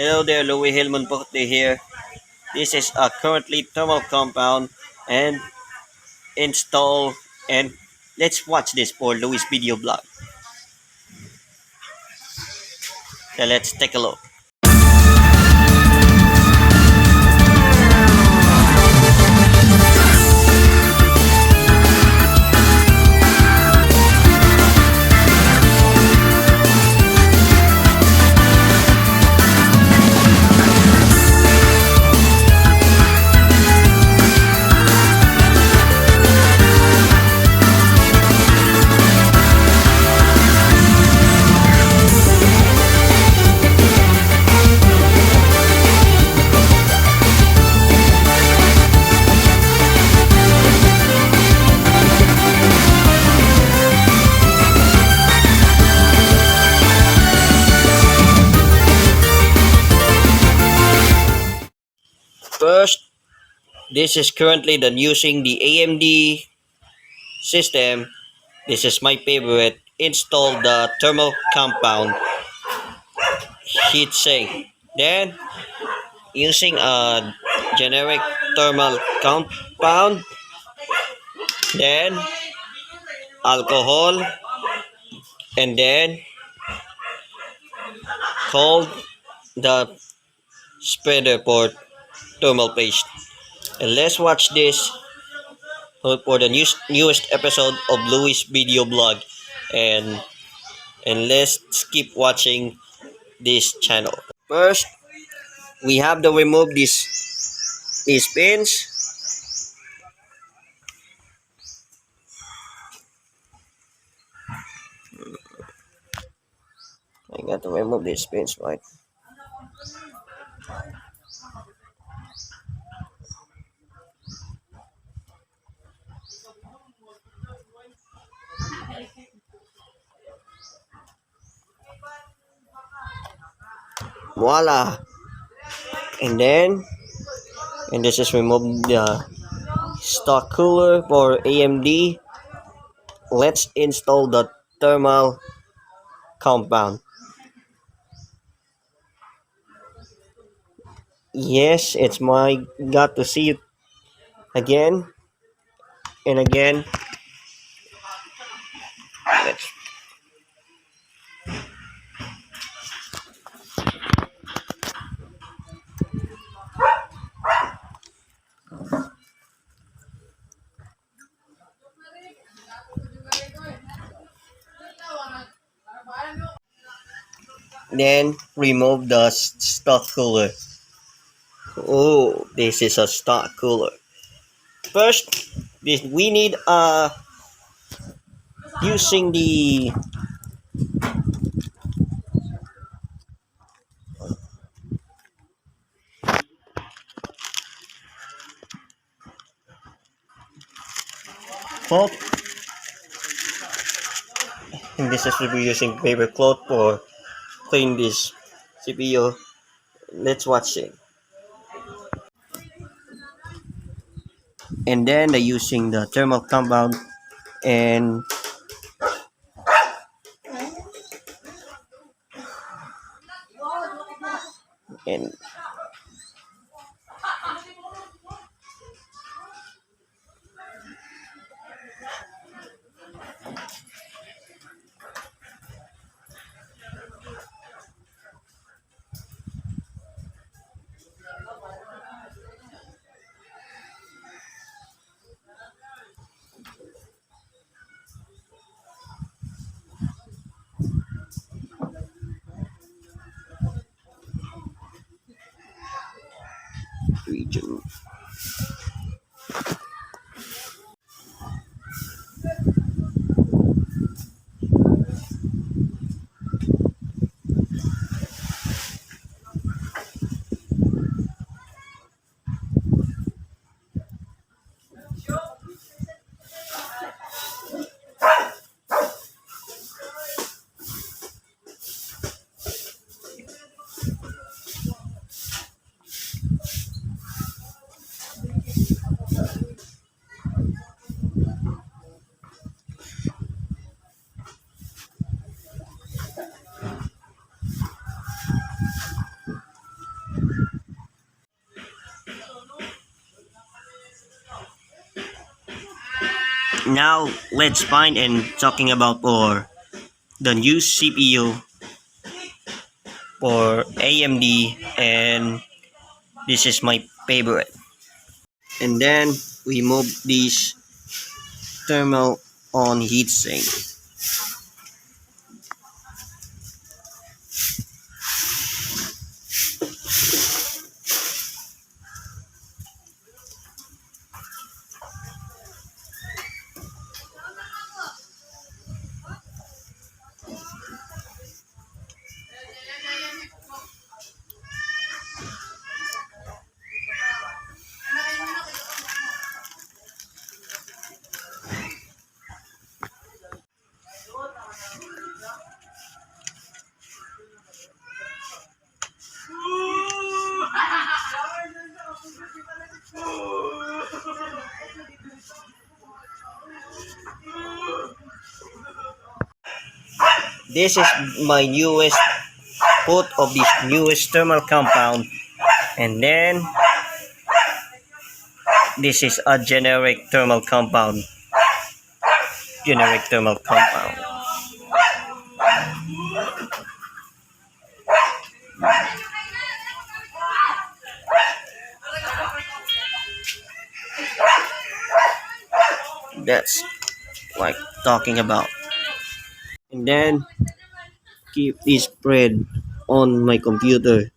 Hello there, Louie Hillman Pukti here. This is a currently thermal compound and install and let's watch this for Louis video blog. So let's take a look. First, this is currently the using the AMD system. This is my favorite. Install the thermal compound heatsink. Then using a generic thermal compound, then alcohol, and then cold the spreader for thermal paste. And let's watch this for the newest episode of Louis video blog, and let's keep watching this channel. First, we have to remove these pins. I got to remove these pins, right? Voila! And this is remove the stock cooler for AMD. Let's install the thermal compound. Yes, it's my got to see it again and again. Let's then remove the stock cooler. Oh, this is a stock cooler. First, we need using the cloth, and this is we'll be using paper cloth for clean this CPU. Let's watch it. And then using the thermal compound and and region. Now let's find and talking about for the new CPU for AMD, and this is my favorite. And then we move this thermal on heatsink. This is my newest put of this newest thermal compound, and then this is a generic thermal compound. That's like talking about. And then keep this spread on my computer.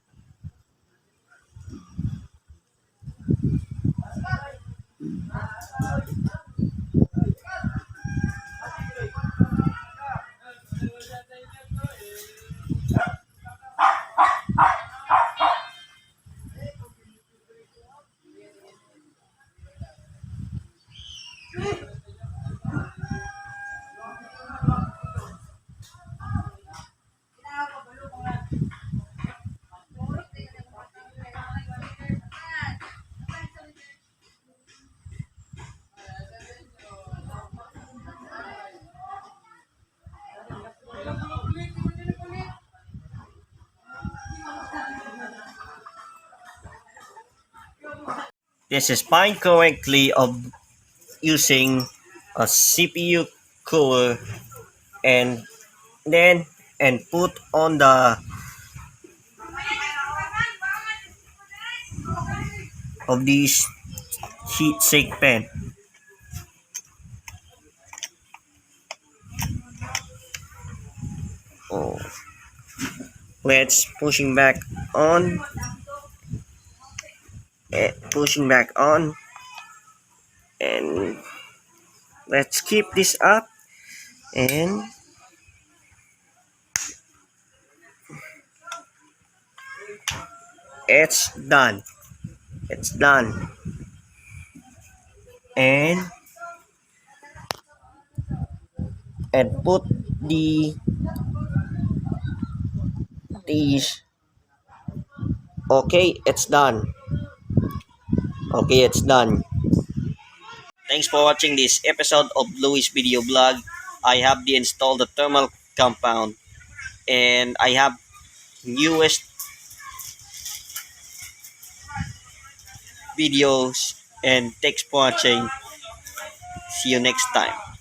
This is fine correctly of using a CPU cooler, and then and put on the of this heat sink pan. Oh, let's pushing back on, and let's keep this up, and it's done. It's done. And put the these. Okay, it's done. Okay, it's done. Thanks for watching this episode of Louie's video blog. I have installed the thermal compound, and I have newest videos, and thanks for watching. See you next time.